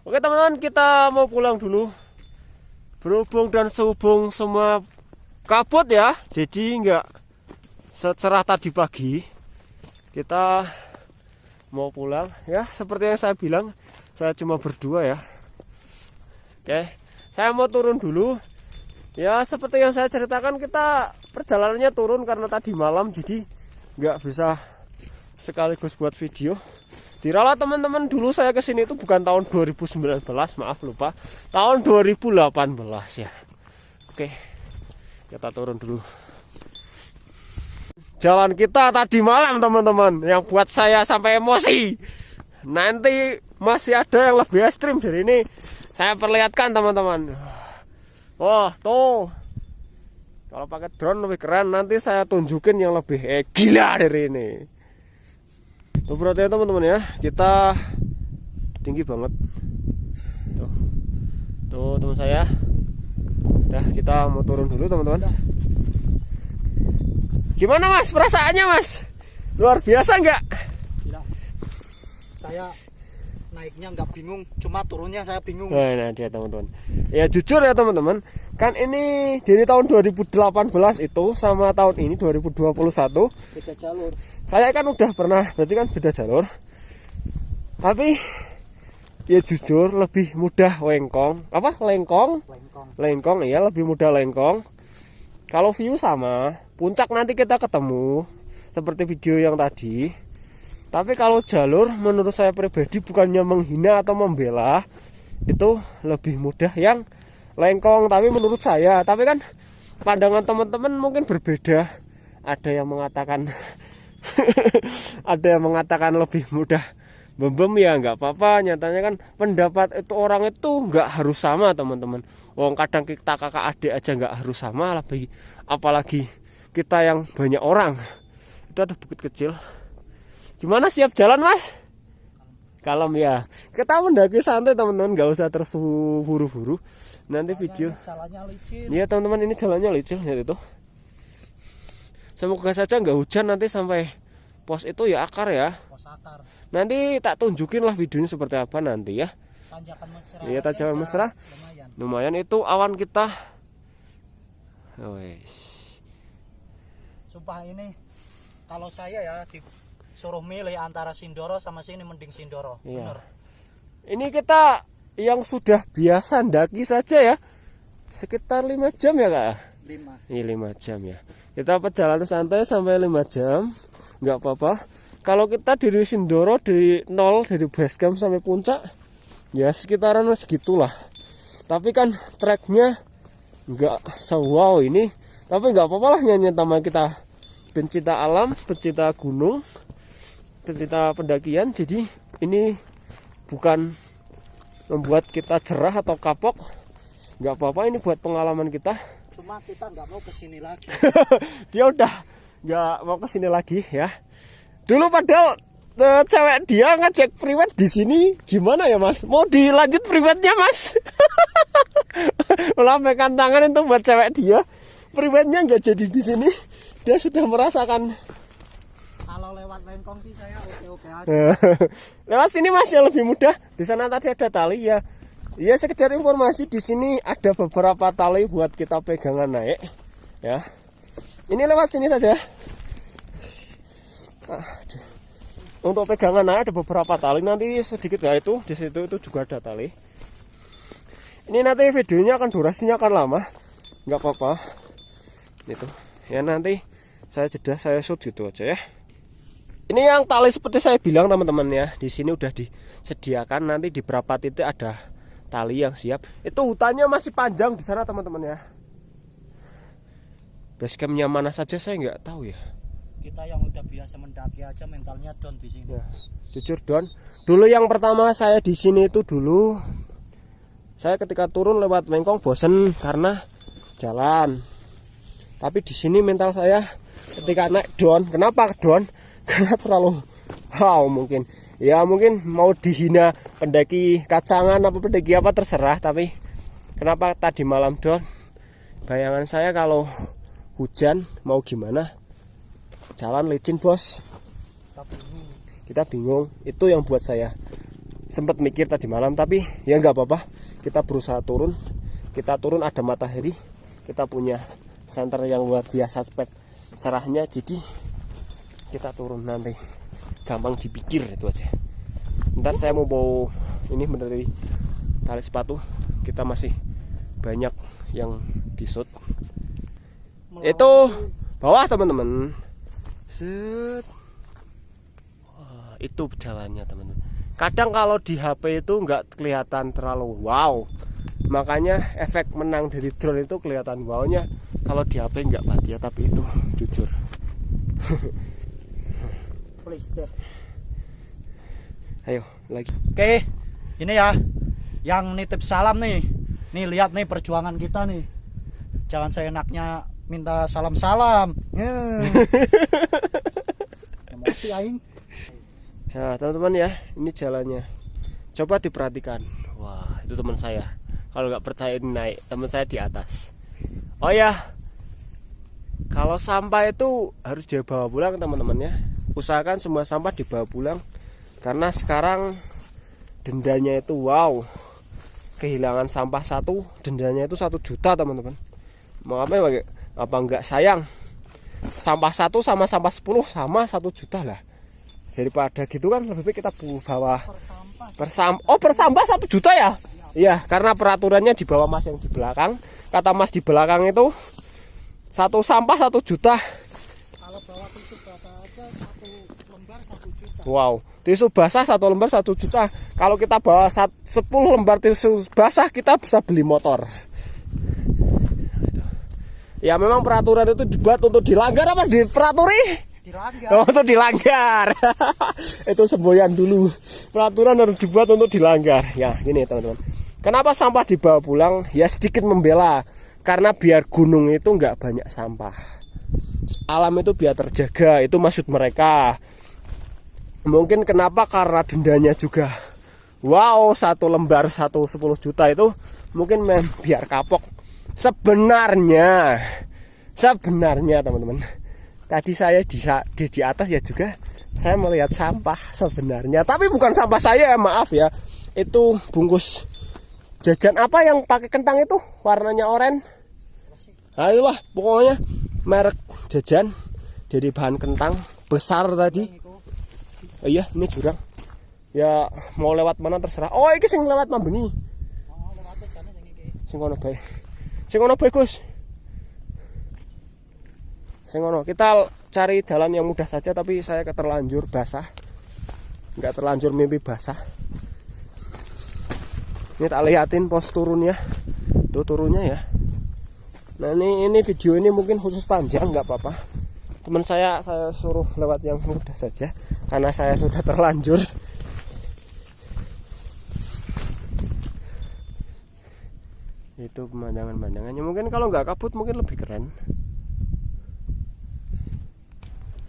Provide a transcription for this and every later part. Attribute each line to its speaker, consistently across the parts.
Speaker 1: Oke teman-teman, kita mau pulang dulu. Berhubung dan sehubung semua kabut ya, jadi nggak secerah tadi pagi. Kita mau pulang ya, seperti yang saya bilang, saya cuma berdua ya. Oke, saya mau turun dulu. Ya seperti yang saya ceritakan, kita perjalanannya turun karena tadi malam, jadi nggak bisa sekaligus buat video. Diralat teman-teman, dulu saya kesini itu bukan tahun 2019, maaf lupa, tahun 2018 ya. Oke, kita turun dulu. Jalan kita tadi malam teman-teman, yang buat saya sampai emosi. Nanti masih ada yang lebih ekstrim dari ini, saya perlihatkan teman-teman. Oh tuh, kalau pakai drone lebih keren, nanti saya tunjukin yang lebih gila dari ini. Tuh perhatian teman-teman ya, kita tinggi banget. Tuh teman saya. Udah, kita mau turun dulu teman-teman. Gimana mas perasaannya mas? Luar biasa nggak?
Speaker 2: Tidak. Saya naiknya nggak bingung, cuma turunnya saya bingung.
Speaker 1: Nah dia teman-teman. Ya jujur ya teman-teman, kan ini dari tahun 2018 itu sama tahun ini 2021
Speaker 2: beda jalur.
Speaker 1: Saya kan udah pernah, berarti kan beda jalur. Tapi ya jujur lebih mudah lengkong. Apa? Lengkong? Lengkong ya, lebih mudah lengkong. Kalau view sama, puncak nanti kita ketemu seperti video yang tadi. Tapi kalau jalur menurut saya pribadi, bukannya menghina atau membela, itu lebih mudah yang lengkong. Tapi menurut saya, tapi kan pandangan teman-teman mungkin berbeda. Ada yang mengatakan ada yang mengatakan lebih mudah bembem, ya nggak apa-apa. Nyatanya kan pendapat itu orang itu nggak harus sama teman-teman. Wong kadang kita kakak adik aja nggak harus sama, apalagi kita yang banyak orang. Itu ada bukit kecil. Gimana, siap jalan mas? Kalem ya. Kita mendaki santai teman-teman, nggak usah terburu-buru. Nanti video. Iya teman-teman, ini jalannya licin ya itu. Semoga saja nggak hujan nanti sampai pos itu ya akar ya.
Speaker 2: Pos akar.
Speaker 1: Nanti tak tunjukin lah videonya seperti apa nanti ya.
Speaker 2: Tanjakan mesra.
Speaker 1: Iya tanjakan mesra. Lumayan itu awan kita. Wes.
Speaker 2: Sumpah ini kalau saya ya disuruh milih antara Sindoro sama sini, mending Sindoro.
Speaker 1: Iya. Ini kita yang sudah biasa ndaki saja ya. Sekitar 5 jam ya kak.
Speaker 2: 5.
Speaker 1: Ini 5 jam ya. Kita perjalanan santai sampai 5 jam, nggak apa-apa. Kalau kita dari Sindoro dari nol, dari base camp sampai puncak, ya sekitaran segitulah. Tapi kan treknya nggak se-wow ini, tapi nggak apa-apa lah, nyanyi sama kita pencinta alam, pencinta gunung, pencinta pendakian. Jadi ini bukan membuat kita jerah atau kapok, nggak apa-apa, ini buat pengalaman kita.
Speaker 2: Cuma kita nggak mau kesini lagi.
Speaker 1: Dia udah nggak mau kesini lagi ya. Dulu padahal cewek dia ngecek private di sini, gimana ya mas? Mau dilanjut private-nya mas? Melambaikan tangan itu buat cewek dia. Private-nya nggak jadi di sini. Dia sudah merasakan.
Speaker 2: Kalau lewat lengkong sih saya oke-oke aja.
Speaker 1: Lewat sini mas yang lebih mudah. Di sana tadi ada tali ya. Ya sekedar informasi, di sini ada beberapa tali buat kita pegangan naik ya. Ini lewat sini saja. Untuk pegangan naik ada beberapa tali, nanti sedikit ya itu di situ itu juga ada tali. Ini nanti videonya akan durasinya akan lama, nggak apa-apa. Itu ya, nanti saya jeda, saya shoot gitu aja ya. Ini yang tali seperti saya bilang teman-teman ya, di sini udah disediakan, nanti di beberapa titik ada tali yang siap. Itu hutannya masih panjang di sana teman-teman ya. Basecampnya mana saja saya nggak tahu ya.
Speaker 2: Kita yang udah biasa mendaki aja mentalnya down di sini.
Speaker 1: Ya, jujur down. Dulu yang pertama saya di sini itu dulu, saya ketika turun lewat Mengkong bosen karena jalan. Tapi di sini mental saya ketika naik down. Kenapa down? Karena terlalu wow mungkin. Ya mungkin mau dihina pendaki kacangan apa pendaki apa terserah, tapi kenapa tadi malam down? Bayangan saya kalau hujan mau gimana? Jalan licin bos. Kita bingung. Itu yang buat saya sempat mikir tadi malam, tapi ya nggak apa-apa, kita berusaha turun. Kita turun ada matahari, kita punya senter yang luar biasa spek cerahnya, jadi kita turun nanti gampang dipikir itu aja. Ntar saya mau bawa ini dari tali sepatu, kita masih banyak yang di shoot. Itu bawah teman-teman. Set. Wah, itu jalannya teman-teman. Kadang kalau di HP itu nggak kelihatan terlalu wow, makanya efek menang dari drone itu kelihatan wownya. Kalau di HP nggak bahagia, tapi itu jujur.
Speaker 2: Please deh.
Speaker 1: Ayo lagi.
Speaker 2: Oke, ini ya yang nitip salam nih. Nih lihat nih perjuangan kita nih. Jangan seenaknya minta salam-salam. Emosi aing.
Speaker 1: Ya teman-teman ya, ini jalannya. Coba diperhatikan. Wah, itu teman saya. Kalau nggak percaya ini naik, teman saya di atas. Oh ya, kalau sampah itu harus dibawa pulang teman-teman ya. Usahakan semua sampah dibawa pulang, karena sekarang dendanya itu wow. Kehilangan sampah satu, dendanya itu 1 juta teman-teman. Mau apa ya? Apa enggak sayang? Sampah satu sama sampah 10 sama 1 juta lah. Daripada gitu kan lebih baik kita bawa persampah 1 juta ya. Iya, karena peraturannya di bawah Mas yang di belakang. Kata Mas di belakang itu satu sampah 1 juta.
Speaker 2: Kalau bawa tisu basah aja 1 lembar 1 juta.
Speaker 1: Wow, tisu basah 1 lembar 1 juta. Kalau kita bawa 10 lembar tisu basah, kita bisa beli motor. Ya memang peraturan itu dibuat untuk dilanggar apa diperaturi?
Speaker 2: Dilanggar.
Speaker 1: Oh, untuk dilanggar. Itu semboyan dulu. Peraturan harus dibuat untuk dilanggar. Ya, gini teman-teman. Kenapa sampah dibawa pulang? Ya sedikit membela. Karena biar gunung itu nggak banyak sampah. Alam itu biar terjaga. Itu maksud mereka. Mungkin kenapa? Karena dendanya juga. Wow, 1 lembar 10 juta itu mungkin biar kapok. Sebenarnya teman-teman, tadi saya di atas ya juga saya melihat sampah sebenarnya, tapi bukan sampah saya, maaf ya. Itu bungkus jajan apa yang pakai kentang itu warnanya oranye. Nah, itulah pokoknya merek jajan dari bahan kentang besar tadi. Iya, ini jurang. Ya mau lewat mana terserah. Oh, ini sing lewat Mambengi.
Speaker 2: Oh, lewat sana sing iki.
Speaker 1: Sing kono bae. Sing kono bae, Gus. Sing kono. Kita cari jalan yang mudah saja, tapi saya terlanjur basah. Enggak terlanjur mimpi basah. Ini tak liatin pos turunnya. Tuh turunnya ya. Nah, ini video ini mungkin khusus panjang, enggak apa-apa. Teman saya suruh lewat yang mudah saja karena saya sudah terlanjur. Itu pemandangannya mungkin kalau nggak kabut mungkin lebih keren.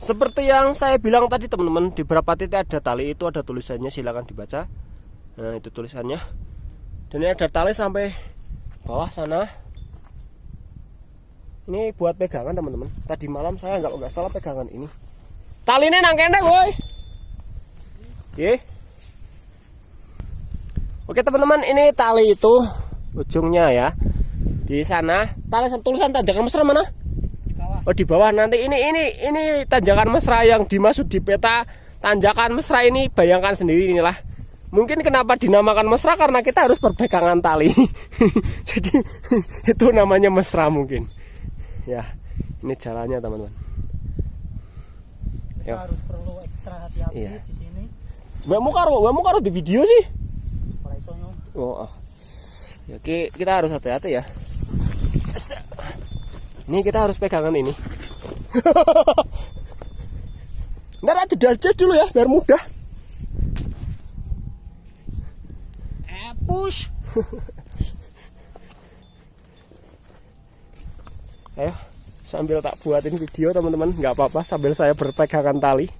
Speaker 1: Seperti yang saya bilang tadi teman-teman, di beberapa titik ada tali, itu ada tulisannya, silakan dibaca. Nah, itu tulisannya. Dan ini ada tali sampai bawah sana. Ini buat pegangan teman-teman. Tadi malam saya nggak salah pegangan ini. Talinya nang kene boy. Oke. Oke teman-teman, ini tali itu ujungnya ya di sana. Tali tulisan tanjakan mesra mana?
Speaker 2: Di bawah.
Speaker 1: Oh, di bawah. Nanti ini tanjakan mesra yang dimaksud di peta tanjakan mesra ini, bayangkan sendiri inilah. Mungkin kenapa dinamakan mesra karena kita harus berpegangan tali. Jadi itu namanya mesra mungkin. Ya, ini jalannya teman-teman.
Speaker 2: Kita harus perlu ekstra hati-hati
Speaker 1: Iya.
Speaker 2: di sini.
Speaker 1: Gak mau karo di video sih.
Speaker 2: Ora iso yo.
Speaker 1: Oh, ya, kita harus hati-hati ya. Ini kita harus pegangan ini. Ntar aja dulu ya, biar mudah.
Speaker 2: Push.
Speaker 1: Ayo, sambil tak buatin video teman-teman, nggak apa-apa sambil saya berpegangan tali.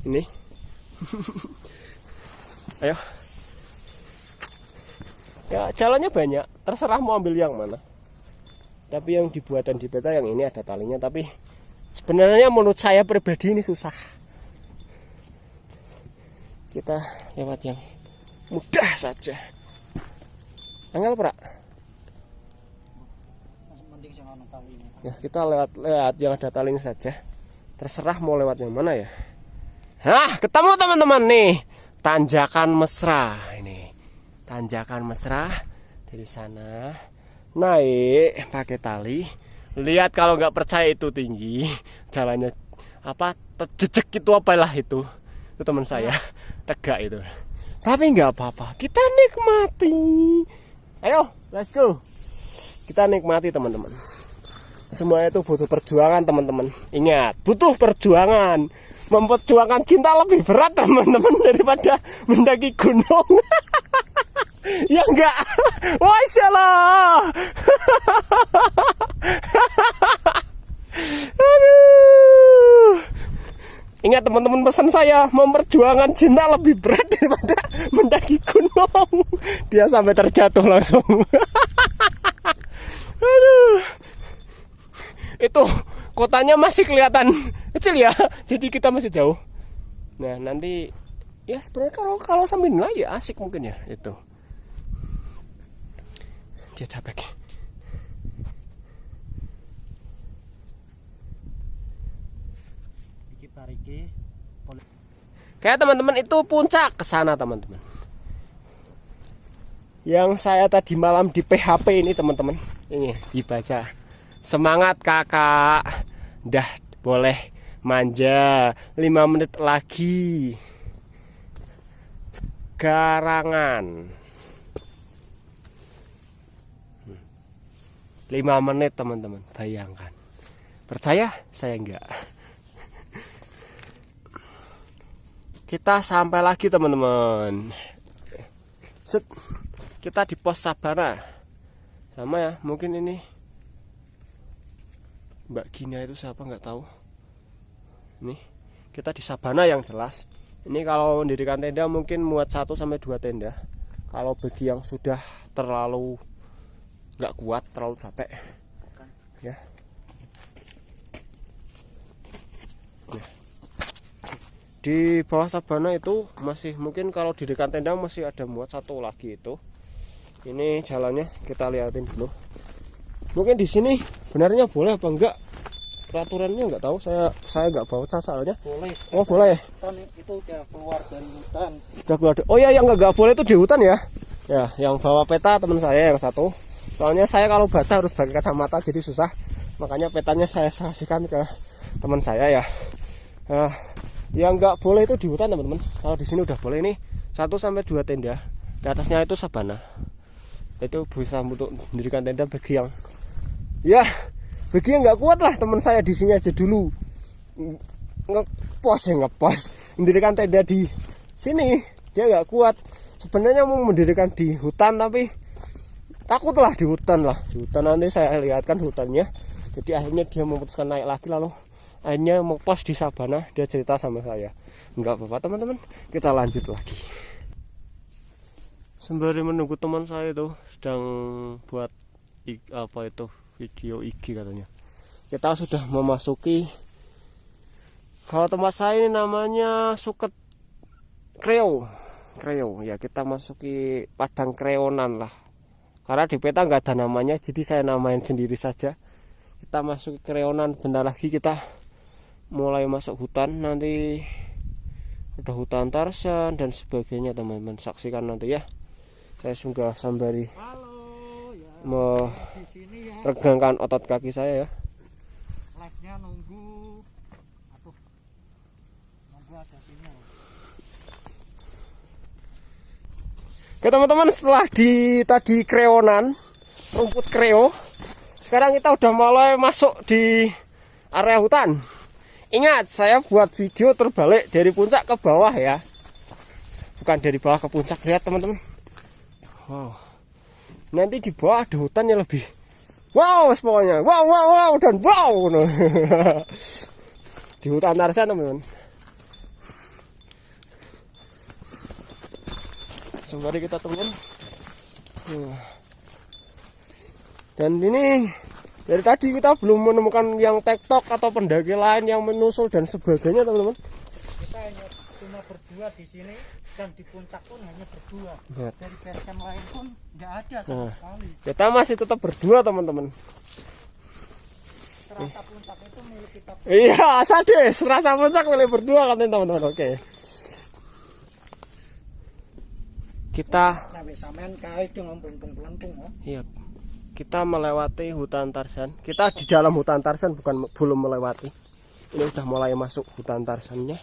Speaker 1: Ini. Ayo. Ya, jalannya banyak, terserah mau ambil yang mana. Tapi yang dibuatan di peta yang ini ada talinya, tapi sebenarnya menurut saya pribadi ini susah. Kita lewat yang mudah saja. Angel Pra.
Speaker 2: Mending sing ana tali ini.
Speaker 1: Ya, kita lewat yang ada talinya saja. Terserah mau lewat yang mana ya. Hah, ketemu teman-teman nih. Tanjakan Mesra ini. Tanjakan Mesra dari sana. Naik pakai tali. Lihat kalau nggak percaya itu tinggi. Jalannya apa? Terjejek itu apalah itu. Itu teman saya. Tegak itu. Tapi nggak apa-apa. Kita nikmati. Ayo, let's go. Kita nikmati teman-teman. Semuanya itu butuh perjuangan teman-teman. Ingat, butuh perjuangan. Memperjuangkan cinta lebih berat teman-teman daripada mendaki gunung. Ya enggak. Wasyaallah. Aduh. Ingat teman-teman, pesan saya, memperjuangkan cinta lebih berat daripada mendaki gunung. Dia sampai terjatuh langsung. Aduh. Itu kotanya masih kelihatan kecil ya, jadi kita masih jauh. Nah nanti ya sebenarnya kalau sambil nilai ya asik mungkin ya itu. Dia capek. Kayak teman-teman itu puncak ke sana teman-teman. Yang saya tadi malam di PHP ini teman-teman, ini dibaca. Semangat kakak, dah boleh manja 5 menit lagi. Garangan 5 menit teman-teman, bayangkan. Percaya? Saya enggak. Kita sampai lagi teman-teman. Set. Kita di pos Sabana. Sama ya, mungkin ini Mbak Gina itu siapa nggak tahu. Nih, kita di Sabana yang jelas. Ini kalau mendirikan tenda mungkin muat 1 sampai 2 tenda. Kalau bagi yang sudah terlalu nggak kuat, terlalu capek. Ya. Di bawah Sabana itu masih mungkin kalau didirikan tenda masih ada muat 1 lagi itu. Ini jalannya kita liatin dulu. Mungkin di sini benarnya boleh apa enggak? Peraturannya enggak tahu. Saya enggak bawa soalnya.
Speaker 2: Boleh.
Speaker 1: Oh, boleh.
Speaker 2: Itu udah keluar dari hutan.
Speaker 1: Udah keluar. Oh ya, yang enggak boleh itu di hutan ya. Ya, yang bawa peta teman saya yang satu. Soalnya saya kalau baca harus pakai kacamata jadi susah. Makanya petanya saya kasihkan ke teman saya ya. Yang enggak boleh itu di hutan teman-teman. Kalau di sini udah boleh nih 1 sampai 2 tenda. Di atasnya itu sabana. Itu bisa untuk mendirikan tenda bagi yang ya bagi yang nggak kuat lah. Teman saya di sini aja dulu ngepos mendirikan tenda di sini, dia nggak kuat. Sebenarnya mau mendirikan di hutan tapi takut lah di hutan nanti saya lihatkan hutannya. Jadi akhirnya dia memutuskan naik lagi, lalu akhirnya mau pos di Sabana. Dia cerita sama saya. Nggak apa-apa teman-teman, kita lanjut lagi. Sembari menunggu teman saya itu sedang buat apa itu video IG katanya. Kita sudah memasuki, kalau tempat saya ini namanya Suket Kreo ya, kita masuki padang kreonan lah. Karena di peta nggak ada namanya, jadi saya namain sendiri saja. Kita masuk kreonan, bentar lagi kita mulai masuk hutan. Nanti ada hutan Tarsan dan sebagainya teman-teman, saksikan nanti ya. Saya sunggah sembari meregangkan otot kaki saya ya.
Speaker 2: Live-nya nunggu ada sinyal.
Speaker 1: Oke teman-teman, setelah tadi kreonan, rumput kreo, sekarang kita udah mulai masuk di area hutan. Ingat, saya buat video terbalik dari puncak ke bawah ya, bukan dari bawah ke puncak. Lihat teman-teman. Wow, nanti di bawah ada hutan yang lebih wow, pokoknya wow dan wow. Di hutan Tarsan teman-teman. Sembari kita teman. Dan ini dari tadi kita belum menemukan yang tektok atau pendaki lain yang menyusul dan sebagainya teman-teman.
Speaker 2: Kita hanya cuma hanya berdua di sini dan di puncak pun hanya berdua.
Speaker 1: Lihat.
Speaker 2: Dari base camp lain pun nggak ada sama
Speaker 1: Nah.
Speaker 2: sekali.
Speaker 1: Kita masih tetap berdua teman-teman.
Speaker 2: Serasa puncak itu milik kita.
Speaker 1: Iya, sadis. Rasa puncak milih berdua katanya teman-teman. Oke. Kita
Speaker 2: Sampai sampean kae itu ngompong-ngompong oh.
Speaker 1: iya. Kita melewati hutan Tarsan. Kita di dalam hutan Tarsan, bukan belum melewati. Ini udah mulai masuk hutan Tarsannya.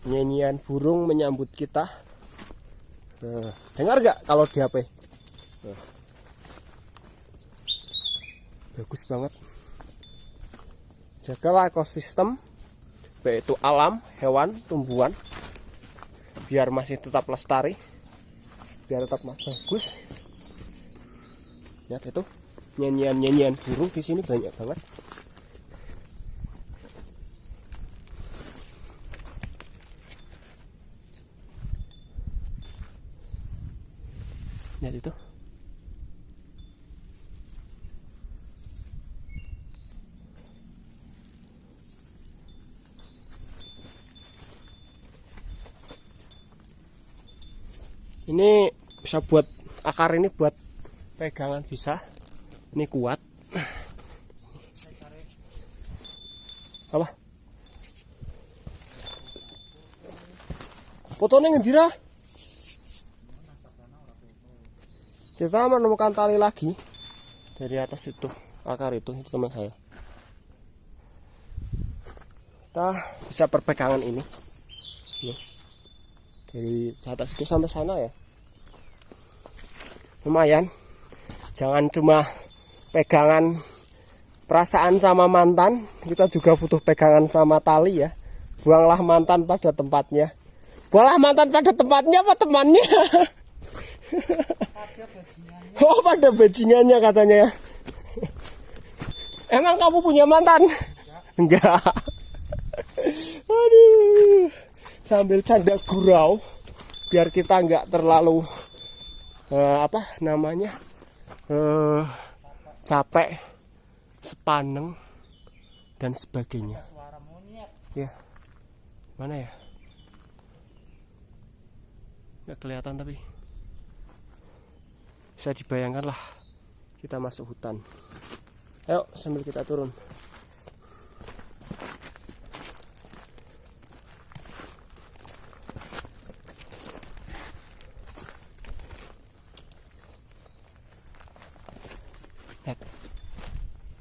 Speaker 1: Nyanyian burung menyambut kita. Nah, dengar gak kalau di HP? Nah. Bagus banget. Jagalah ekosistem, yaitu alam, hewan, tumbuhan, biar masih tetap lestari, biar tetap bagus. Lihat itu nyanyian burung di sini banyak banget. Lihat itu. Ini bisa buat akar, ini buat pegangan bisa. Ini kuat. Apa? Fotonya ngendira. Kita menemukan tali lagi dari atas itu, akar itu teman saya. Kita bisa perpegangan ini. Nih. Dari atas itu sampai sana ya. Lumayan. Jangan cuma pegangan perasaan sama mantan, kita juga butuh pegangan sama tali ya. Buanglah mantan pada tempatnya. Buanglah mantan pada tempatnya apa temannya? Oh, pada bajingannya katanya ya. Emang kamu punya mantan? Enggak. Aduh. Sambil canda gurau biar kita enggak terlalu capek, sepaneng dan sebagainya. Ya. Mana ya? Nggak kelihatan tapi bisa dibayangkan lah kita masuk hutan. Ayo sambil kita turun. Lihat.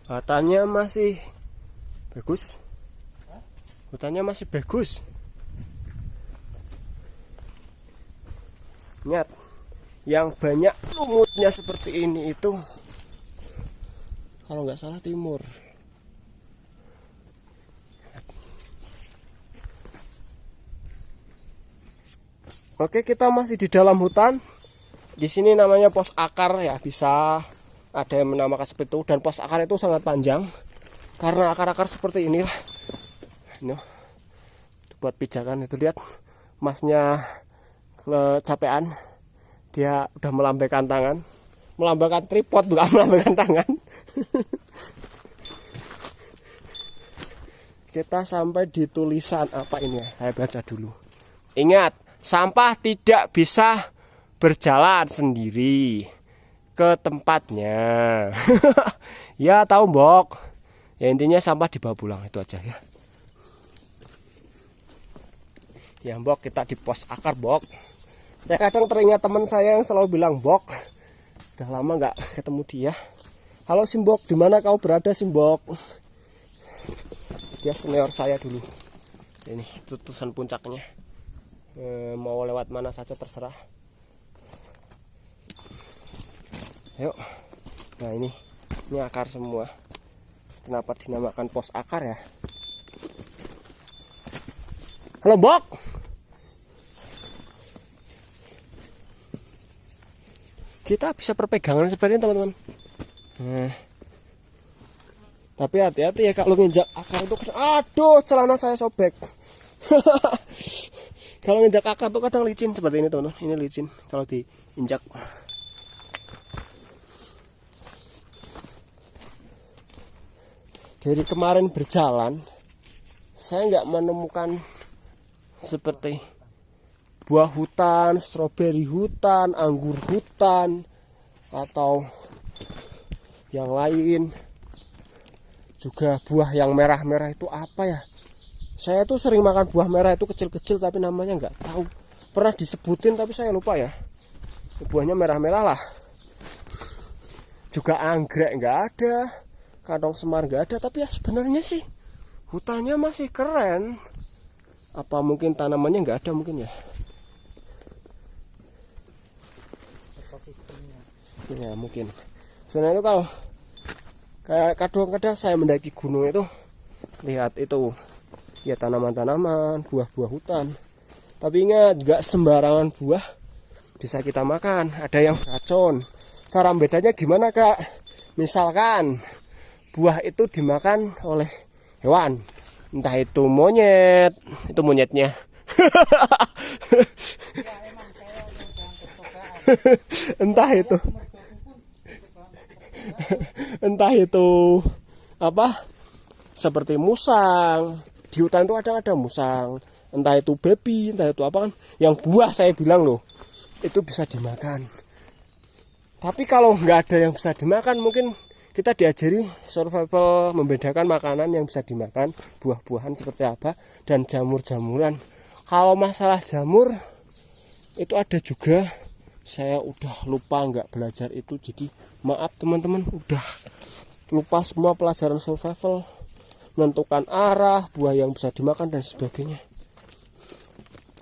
Speaker 1: Hutannya masih bagus. Hutannya masih bagus. Lihat. Yang banyak lumutnya seperti ini itu kalau nggak salah timur. Oke, kita masih di dalam hutan. Di sini namanya pos akar ya, bisa ada yang menamakan seperti itu, dan pos akar itu sangat panjang karena akar-akar seperti inilah. Ini buat pijakan itu, lihat masnya kecapean. Dia udah melambaikan tangan, melambaikan tripod, bukan melambaikan tangan. Kita sampai di tulisan apa ini ya, saya baca dulu. Ingat, sampah tidak bisa berjalan sendiri ke tempatnya. Ya tahu Mbok. Ya intinya sampah dibawa pulang, itu aja ya. Ya Mbok, kita di pos akar Mbok. Saya kadang teringat teman saya yang selalu bilang, Mbok, udah lama nggak ketemu dia. Halo Simbok, di mana kau berada Simbok? Dia senior saya dulu. Ini tutusan puncaknya. Mau lewat mana saja terserah. Ayo. Nah ini akar semua. Kenapa dinamakan pos akar ya? Halo Mbok. Kita bisa perpegangan seperti ini teman-teman. Tapi hati-hati ya kalau nginjak akar itu. Aduh, celana saya sobek. Kalau nginjak akar itu kadang licin seperti ini teman-teman. Ini licin kalau diinjak. Dari kemarin berjalan saya nggak menemukan seperti buah hutan, stroberi hutan, anggur hutan, atau yang lain. Juga buah yang merah-merah itu apa ya? Saya tuh sering makan buah merah itu kecil-kecil tapi namanya nggak tahu. Pernah disebutin tapi saya lupa ya. Buahnya merah-merah lah. Juga anggrek nggak ada, kantong semar nggak ada. Tapi ya sebenarnya sih hutannya masih keren. Apa mungkin tanamannya nggak ada mungkin ya? Ya mungkin. Sebenarnya itu kalau kayak kadang-kadang saya mendaki gunung itu lihat itu ya tanaman-tanaman, buah-buah hutan. Tapi ingat, gak sembarangan buah bisa kita makan. Ada yang beracun. Cara bedanya gimana kak? Misalkan buah itu dimakan oleh hewan, entah itu monyet, itu monyetnya. entah itu entah itu apa seperti musang. Di hutan itu ada musang, entah itu babi, entah itu apa kan, yang buah saya bilang loh, itu bisa dimakan. Tapi kalau nggak ada yang bisa dimakan, mungkin kita diajari survival membedakan makanan yang bisa dimakan, buah-buahan seperti apa, dan jamur-jamuran. Kalau masalah jamur itu ada juga, saya udah lupa nggak belajar itu, jadi maaf teman-teman, udah lupa semua pelajaran survival, menentukan arah, buah yang bisa dimakan dan sebagainya.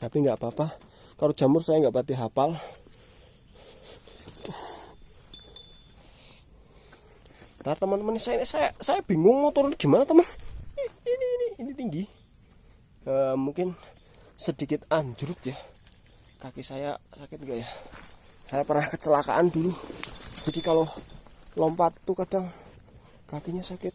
Speaker 1: Tapi nggak apa-apa, kalau jamur saya nggak pati hafal. Ntar teman-teman, saya bingung mau turun gimana teman. Ini tinggi, mungkin sedikit anjlok ya. Kaki saya sakit nggak ya? Saya pernah kecelakaan dulu, jadi kalau lompat tuh kadang kakinya sakit.